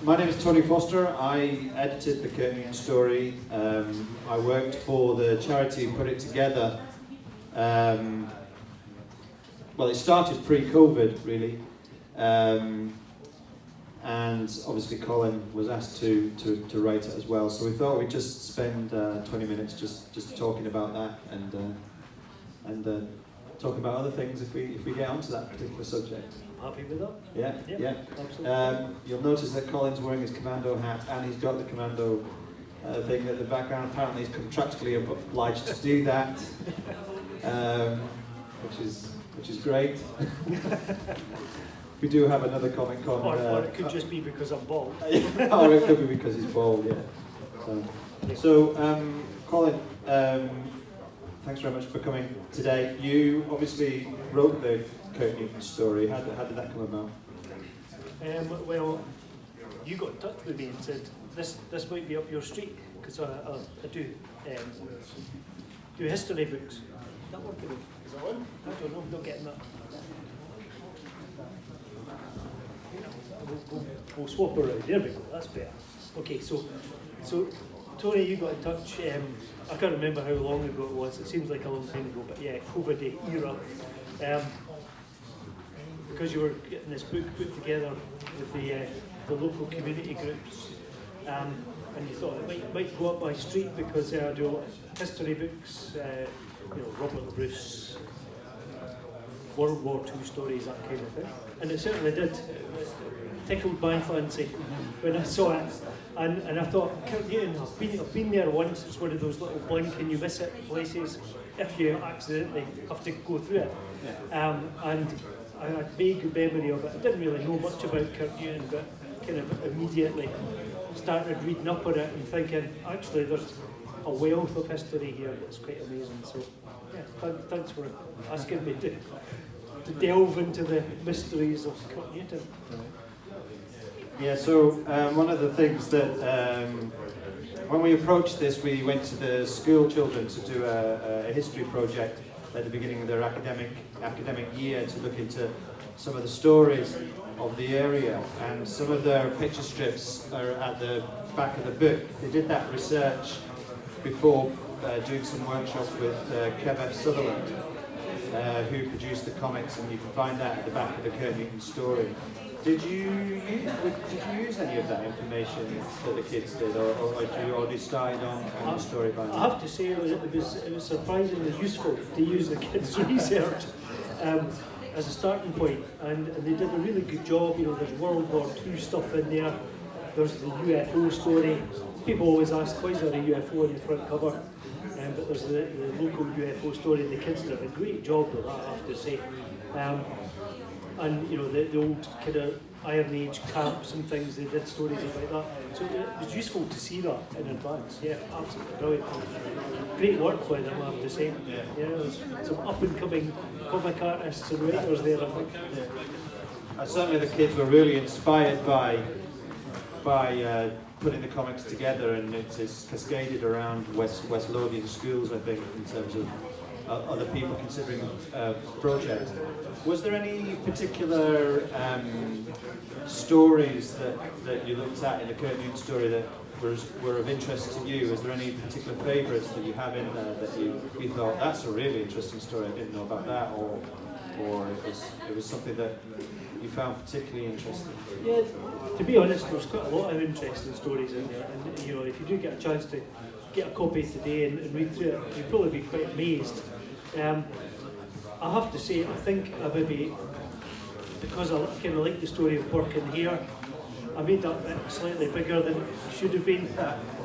My name is Tony Foster. I edited the Kirknewton Story. I worked for the charity who put it together. Well, it started pre-COVID, really. And obviously Colin was asked to write it as well. So we thought we'd just spend 20 minutes just talking about that and talk about other things if we get onto that particular subject. Happy with that? Yeah. Absolutely. You'll notice that Colin's wearing his commando hat and he's got the commando thing at the background. Apparently he's contractually obliged to do that, which is great. We do have another Comic Con. Or it could just be because I'm bald. Or it could be because he's bald, yeah. So Colin, thanks very much for coming today. You obviously wrote the Kirknewton Story. How did that come about? Well, you got in touch with me and said this might be up your street because I do history books. Is that working? Is that on? I don't know. I'm not getting that. We'll swap around. There we go. That's better. Okay, so Tony, you got in touch. I can't remember how long ago it was. It seems like a long time ago, but yeah, COVID era. Because you were getting this book put together with the local community groups, and you thought it might go up my street because I do a lot of history books, Robert Bruce, World War II stories, that kind of thing. And it certainly did. It tickled my fancy when I saw it. And I thought, Kirknewton, I've been there once. It's one of those little blink and you miss it places if you accidentally have to go through it. And I had vague memory of it. I didn't really know much about Kirknewton, but kind of immediately started reading up on it and thinking, actually, there's a wealth of history here that's quite amazing. So, yeah, thanks for asking me to delve into the mysteries of Kirknewton. Yeah, so one of the things that, when we approached this, we went to the school children to do a history project at the beginning of their academic year to look into some of the stories of the area, and some of their picture strips are at the back of the book. They did that research before doing some workshops with Kev F. Sutherland, who produced the comics, and you can find that at the back of the Kirknewton Story. Did you use any of that information that the kids did, or had you already started on the story by now? I have to say it was surprisingly useful to use the kids' research as a starting point, and they did a really good job. There's World War II stuff in there. There's the UFO story. People always ask, why is there a UFO on the front cover? But there's the local UFO story. The kids did a great job with that, I have to say. And the old kind of Iron Age camps and things, they did stories like that. So it was useful to see that in advance. Yeah, absolutely brilliant. Great work by them, I have to say. Yeah, there's some up and coming comic artists and writers there, I think. Yeah. And certainly the kids were really inspired by putting the comics together, and it's cascaded around West Lothian schools, I think, in terms of other people considering the project. Was there any particular stories that you looked at in the Kirknewton Story that were of interest to you? Is there any particular favourites that you have in there that you thought, that's a really interesting story, I didn't know about that, or it was something that you found particularly interesting? Yeah, to be honest, there's quite a lot of interesting stories in there, and if you do get a chance to get a copy today and read through it, you'll probably be quite amazed. I have to say, I think I maybe, because I kind of like the story of working here, I made that bit slightly bigger than it should have been,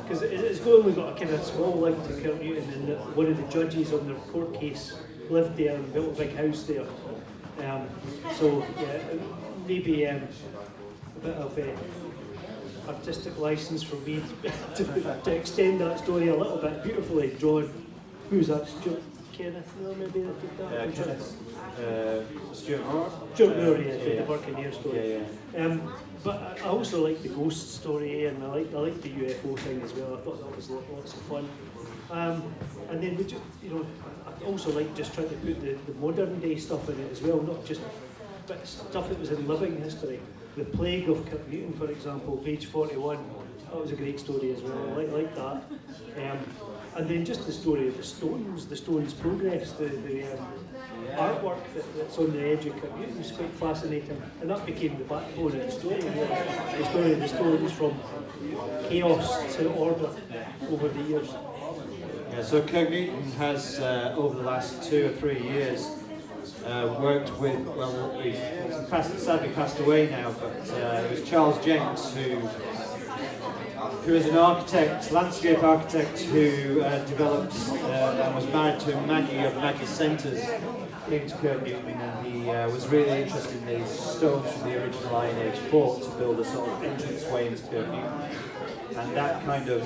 because it's only got a kind of small link to Kirknewton, and one of the judges on their court case lived there and built a big house there. So yeah, maybe a bit of artistic license for me to extend that story a little bit. Beautifully drawn. Who's that? Kenneth Moore, maybe that did that? Stuart Moore? Stuart Moore, the Buccaneer story. But I also like the ghost story, and I like the UFO thing as well. I thought that was lots of fun. And then I also like just trying to put the modern day stuff in it as well, not just but stuff that was in living history. The Plague of Kirknewton, for example, page 41, that was a great story as well, I like that. And then just the story of the stones progress, the artwork that's on the edge of Kirknewton is quite fascinating, and that became the backbone of the story. The story of the stones from chaos to order over the years. Yeah, so Kirknewton has, over the last 2 or 3 years, worked with, well, he's sadly passed away now, but it was Charles Jenks who is an architect, landscape architect, who developed and was married to Maggie of Maggie Centres, came to Kirknewton, and he was really interested in these stones from the original Iron Age fort to build a sort of entranceway into Kirknewton. And that kind of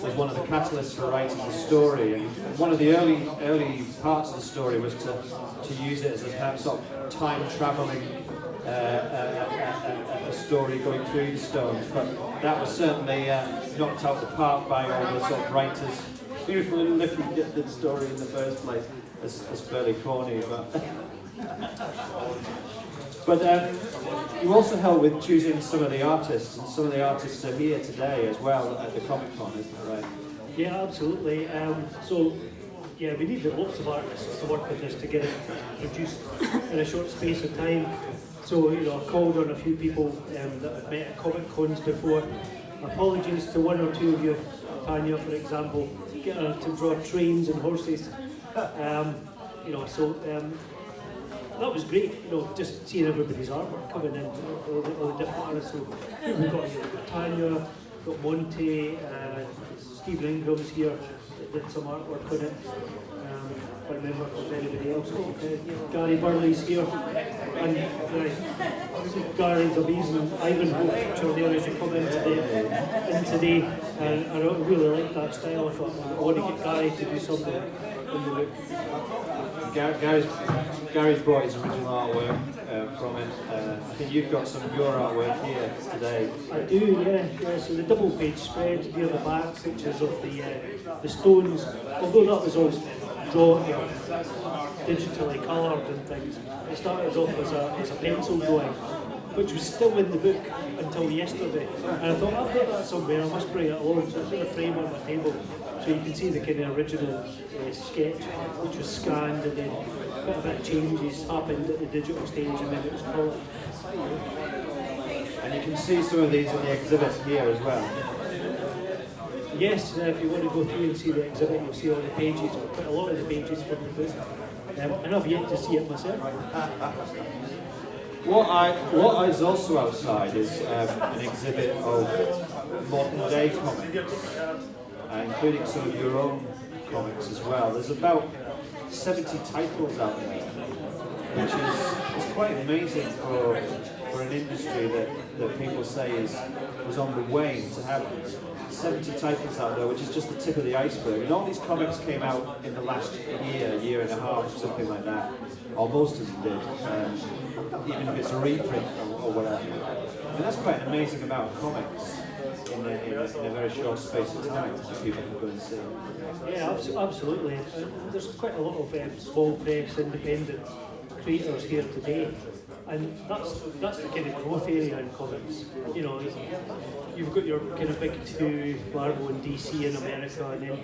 was one of the catalysts for writing the story. And one of the early parts of the story was to use it as a kind of sort of time travelling a story going through the stones. But that was certainly knocked out the park by all the sort of writers who were looking at the story in the first place as fairly corny. But you also helped with choosing some of the artists, and some of the artists are here today as well at the Comic Con, isn't it right? Yeah, absolutely. So, yeah, we needed lots of artists to work with us to get it produced in a short space of time. So, you know, I called on a few people that I've met at Comic Cons before. Apologies to one or two of you, Tanya, for example, getting her to draw trains and horses. You know, so that was great, you know, just seeing everybody's artwork coming in, all the different artists. So we've got Tanya, got Monty, Stephen Ingram's here that did some artwork on it. I remember if there's anybody else. Gary Burley's here, and Gary's amazing Ivanhoe picture there as you come in today. And I really like that style. I thought I want to get Gary to do something in the book. Gary's brought his original artwork from it. I think you've got some of your artwork here today. I do, yeah. So the double page spread near the back, pictures of the stones, although that was all drawn, digitally coloured and things. It started off as a pencil drawing, which was still in the book until yesterday. And I thought, I've got that somewhere, I must bring it along. So it's in a frame on my table, so you can see the kind of original sketch, which was scanned, and then a bit of changes happened at the digital stage, and then it was coloured. And you can see some of these in the exhibit here as well. Yes, if you want to go through and see the exhibit, you'll see all the pages, quite a lot of the pages from the book. And I've yet to see it myself. What is also outside is an exhibit of modern day comics, including some of your own comics as well. There's about 70 titles out there, which is quite amazing for an industry that people say is on the wane. To have 70 titles out there, which is just the tip of the iceberg. And all these comics came out in the last year and a half, something like that, or most of them did, even if it's a reprint or whatever. And that's quite an amazing amount of comics in a very short space of time that people can go and see. Yeah, absolutely. There's quite a lot of small press, independent creators here today. And that's the kind of growth area in comics. You know, you've got your kind of big two, Marvel and DC in America, and then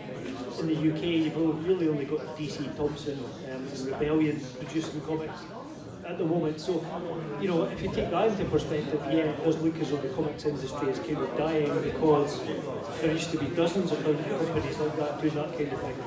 in the UK you've really only got DC Thompson and Rebellion producing comics at the moment. So, you know, if you take that into perspective, yeah, it does look as though the comics industry is kind of dying, because there used to be dozens of companies like that doing that kind of thing.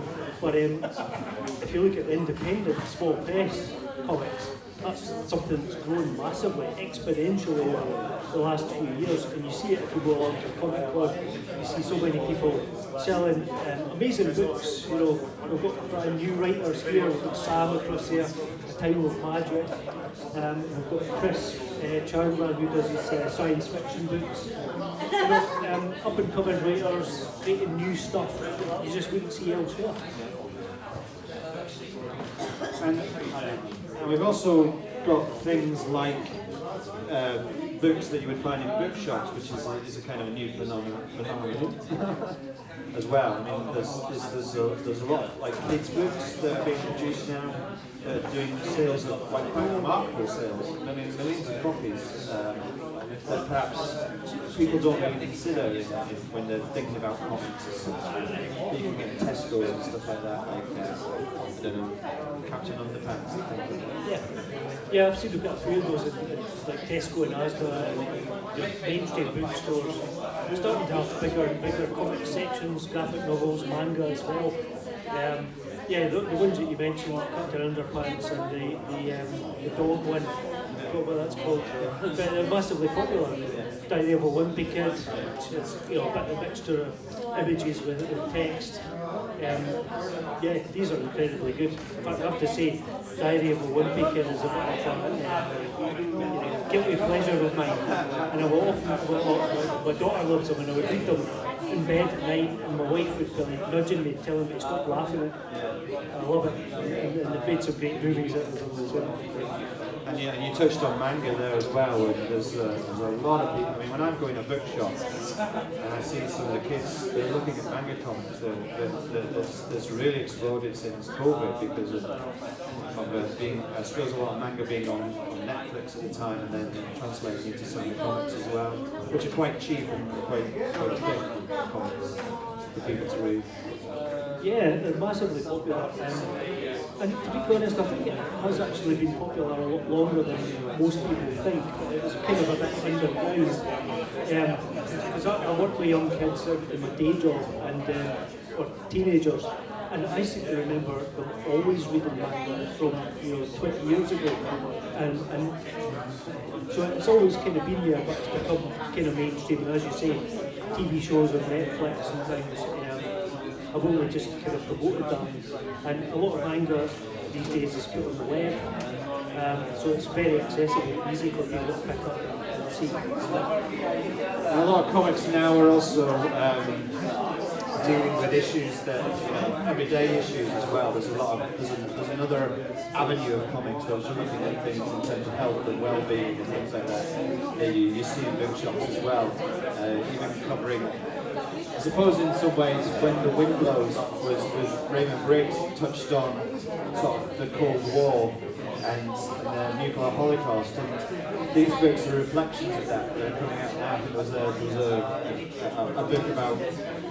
But if you look at the independent small press comics, that's something that's grown massively, exponentially over the last few years. And you see it if you go along to a comic club, you see so many people selling amazing books. You know, we've got brand new writers here. We've got Sam across there, A Time of Magic. We've got Chris Chandler, who does his science fiction books. You know, up and coming writers creating new stuff that you just wouldn't see elsewhere. And we've also got things like books that you would find in bookshops, which is a kind of a new phenomenon as well. I mean, there's a lot of like kids' books that are being produced now, doing sales of quite remarkable sales. I mean, millions of copies that perhaps people don't really consider when they're thinking about comics. You can get Tesco and stuff like that, like I don't know, Captain Underpants and things like that. Yeah, I've seen a few of those in like Tesco and Asda and mainstream bookstores. We're starting to have bigger and bigger comic sections, graphic novels, manga as well. Yeah, the ones that you mentioned, Captain Underpants and the dog one, I forgot what that's called, but they're massively popular. Diary of a Wimpy Kid, which is a mixture of images with text. Yeah, these are incredibly good. In fact, I have to say, Diary of a Wimpy Kid is a bit of a guilty pleasure of mine. And I will often, my daughter loves them, and I would read them in bed at night, and my wife would be like nudging me, telling me to stop laughing at it. I love it. And they've made some great movies out of them as well. And you touched on manga there as well, and there's a lot of people. I mean, when I'm going to a bookshop and I see some of the kids, they're looking at manga comics that's really exploded since COVID because of being, I suppose, a lot of manga being on Netflix at the time and then translating into some of the comics as well, which are quite cheap and quite thick comics for people to read. Yeah, they're massively popular. And to be honest, I think it has actually been popular a lot longer than most people think. But it was kind of a bit underground. Because I work with young kids in my day job, or teenagers, and I seem to remember them always reading manga from 20 years ago. And so it's always kind of been there, but it's become kind of mainstream. And as you say, TV shows on Netflix and things. I've only just kind of promoted that, and a lot of manga these days is put on the web, so it's very accessible, easy for people to pick up and see. And a lot of comics now are also dealing with issues that, everyday issues as well. There's there's another avenue of comics where you're looking at things in terms of health and well-being and things like that. You see in bookshops as well, even covering. I suppose in some ways when The Wind Blows was Raymond Briggs touched on sort of the Cold War and the nuclear holocaust, and these books are reflections of that. They're coming out now. There was a book about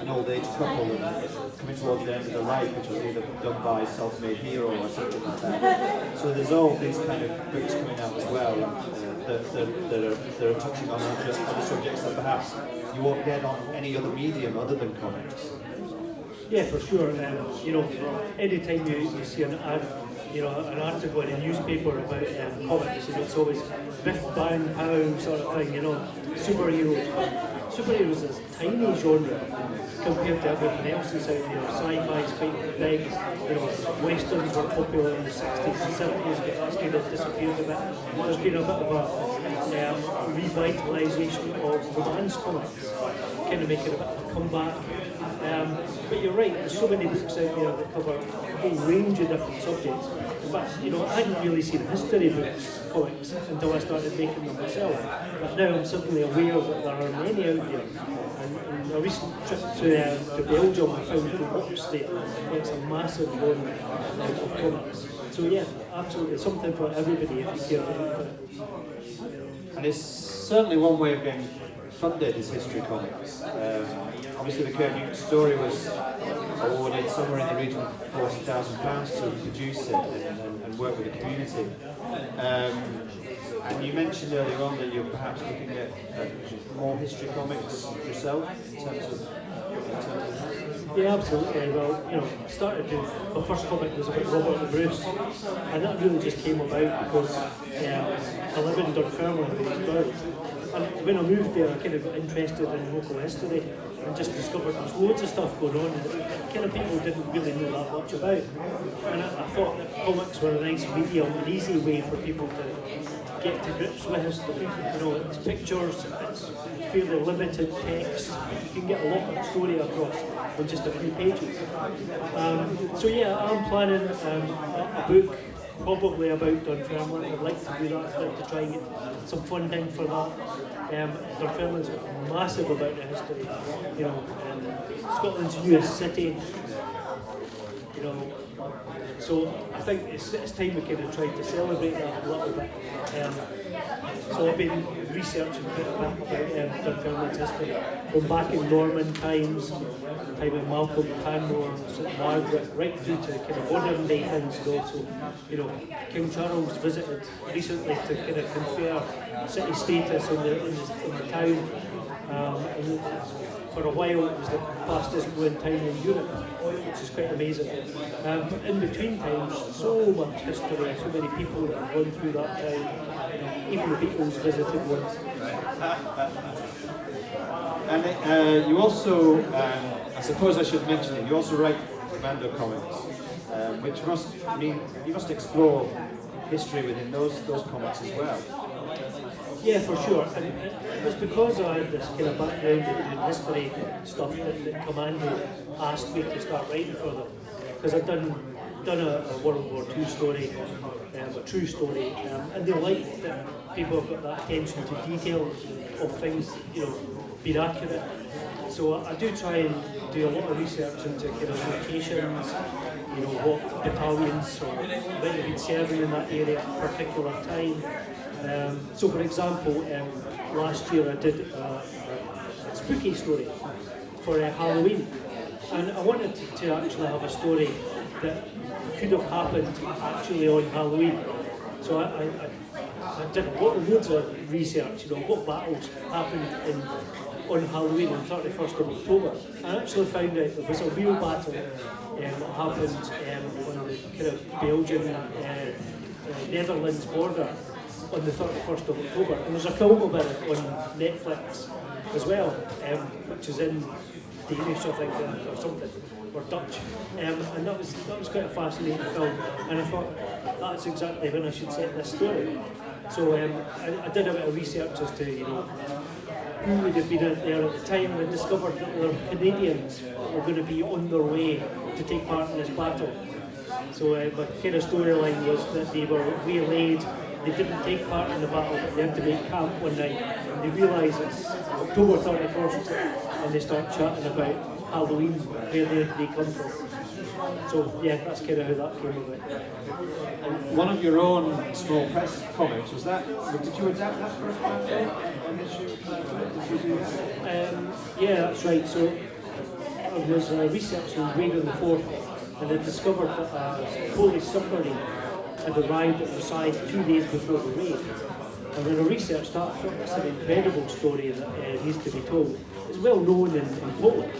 an old age couple and coming towards the end of their life, which was either done by a self-made hero or something like that. So there's all these kind of books coming out as well that are touching on other subjects that perhaps you won't get on any other medium other than comics. Yeah, for sure. Anytime you see an ad, an article in a newspaper about comics, and it's always biff, bang, pow sort of thing, superheroes. But superheroes is a tiny genre compared to everything else that's out there. Sci-fi's quite big, westerns were popular in the 60s and 70s, but that's kind of disappeared a bit. There's been a bit of a revitalisation of romance comics, kind of making a bit of a comeback. But you're right, there's so many books out there that cover a whole range of different subjects. In fact, I hadn't really seen history books, comics, until I started making them myself. But now I'm suddenly aware that there are many out there. And a recent trip to Belgium, I found the works there. It's a massive one of comics. So yeah, absolutely, something for everybody if you care to look for it. And it's certainly one way of getting funded is history comics. Obviously the Kirknewton Story was awarded somewhere in the region of £40,000 to produce it and work with the community. And you mentioned earlier on that you're perhaps looking at more history comics yourself in terms of Yeah, absolutely. Well, my first comic was about Robert the Bruce, and that really just came about because I live in Dunfermline with these birds. And when I moved there, I kind of got interested in local history and just discovered there's loads of stuff going on that kind of people didn't really know that much about. And I thought that comics were a nice medium, an easy way for people to get to grips with history. It's pictures, it's fairly limited text. You can get a lot of story across in just a few pages. So yeah, I'm planning a book probably about Dunfermline. I'd like to do that. I'd like to try and get some funding for that. Dunfermline's got a massive amount of history. You know, Scotland's newest city. You know, so I think it's time we kind of try to celebrate that a little bit. So I've been researching quite a bit about Dunfermline's history, from back in Norman times, time of Malcolm Canmore, St Margaret, right through to kind of modern day things. Also, you know, King Charles visited recently to kind of confer city status in the town. And for a while it was the fastest growing town in Europe, which is quite amazing. But in between times, so much history, so many people that have gone through that town. Even the Beatles visited once. And you also, I suppose I should mention it, you also write Commando comics, which must mean you must explore history within those comics as well. Yeah, for sure. And it was because I had this kind of background in history stuff that Commando asked me to start writing for them. Because I'd done a World War II story, a true story, and they liked that people have got that attention to detail of things, you know, being accurate. So I do try and do a lot of research into kind of locations, you know, what battalions or when they've been serving in that area at a particular time. So for example, last year I did a spooky story for Halloween, and I wanted to actually have a story that could have happened actually on Halloween. So I did loads of research, you know, what battles happened on Halloween on 31st of October. I actually found out there was a real battle that happened on the kind of Belgian-Netherlands border on the 31st of October. And there's a film about it on Netflix as well, which is in Danish, I think, or something, or Dutch. And that was quite a fascinating film. And I thought, that's exactly when I should set this story. So I did a bit of research as to, you know, who would have been out there at the time, and discovered that there were Canadians were going to be on their way to take part in this battle. So my kind of storyline was that they were waylaid. They didn't take part in the battle, but they had to make camp one night, and they realise it's October 31st, and they start chatting about Halloween, where they come from. So yeah, that's kind of how that came about. And one of your own small press comics, was that, did you adapt that for a film? Did you do that? Yeah, that's right. So I was researching Raid on the 4th, and I discovered that a Polish submarine had arrived at Versailles 2 days before the raid. And when I researched that, I thought that's an incredible story that needs to be told. It's well known in Poland,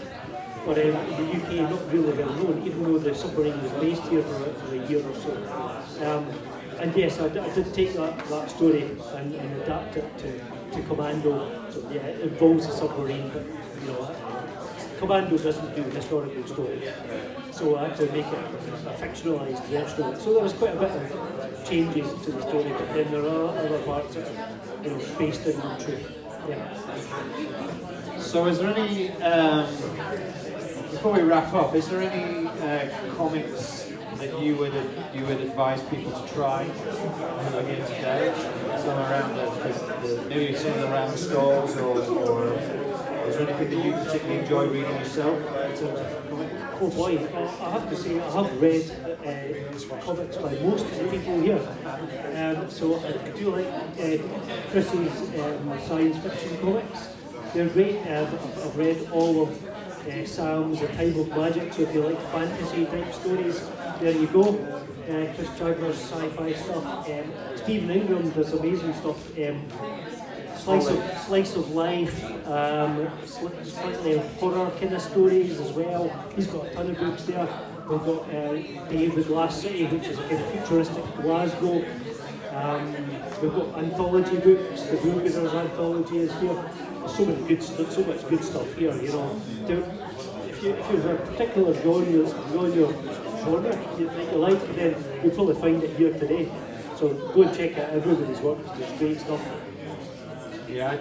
but in the UK not really well known, even though the submarine was based here for a year or so. And yes, I did take that story and adapt it to Commando. So yeah, it involves a submarine, but you know, Commando doesn't do historical stories. So I had to make it a fictionalised version of it. So there was quite a bit of changes to the story, but then there are other parts that are, you know, based in truth. Yeah. So is there any, before we wrap up, is there any comics that you would advise people to try again today? Some around maybe some around stalls, or is there anything that you particularly enjoy reading yourself in terms of comics? Oh boy, I have to say I have read comics by most of the people here. So I do like Chris's science fiction comics. They're great. I've read all of Sam's A Time of Magic, so if you like fantasy type stories, there you go. Chris Chagner's sci-fi stuff. Stephen Ingram does amazing stuff. Slice of life, slightly horror kind of stories as well. He's got a ton of books there. We've got Dave the Glass City, which is a kind of futuristic Glasgow. We've got anthology books. The Woodbidders anthology is here. There's so much good stuff here. You know, if you have a particular genre that you like, then you'll probably find it here today. So go and check out everybody's work. There's great stuff. Yeah, I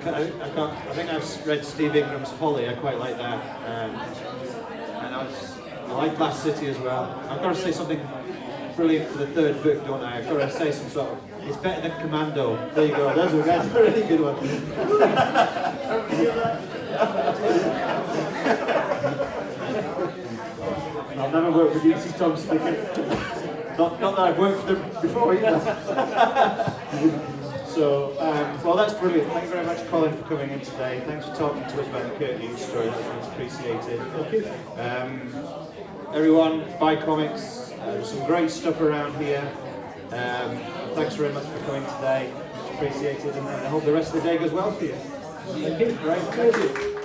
think I've read Steve Ingram's Holly. I quite like that, and I like Glass City as well. I've got to say something brilliant for the third book, don't I? I've got to say some sort of, it's better than Commando. There you go, that's a really good one. I'll never work with DC Thompson again. Not that I've worked with them before either. So, well, that's brilliant. Thank you very much, Colin, for coming in today. Thanks for talking to us about the Kirknewton Story. That's much appreciated. Okay. Everyone, buy comics. There's some great stuff around here. Thanks very much for coming today. Much appreciated, and I hope the rest of the day goes well for you. Thank you. Right. Thank you.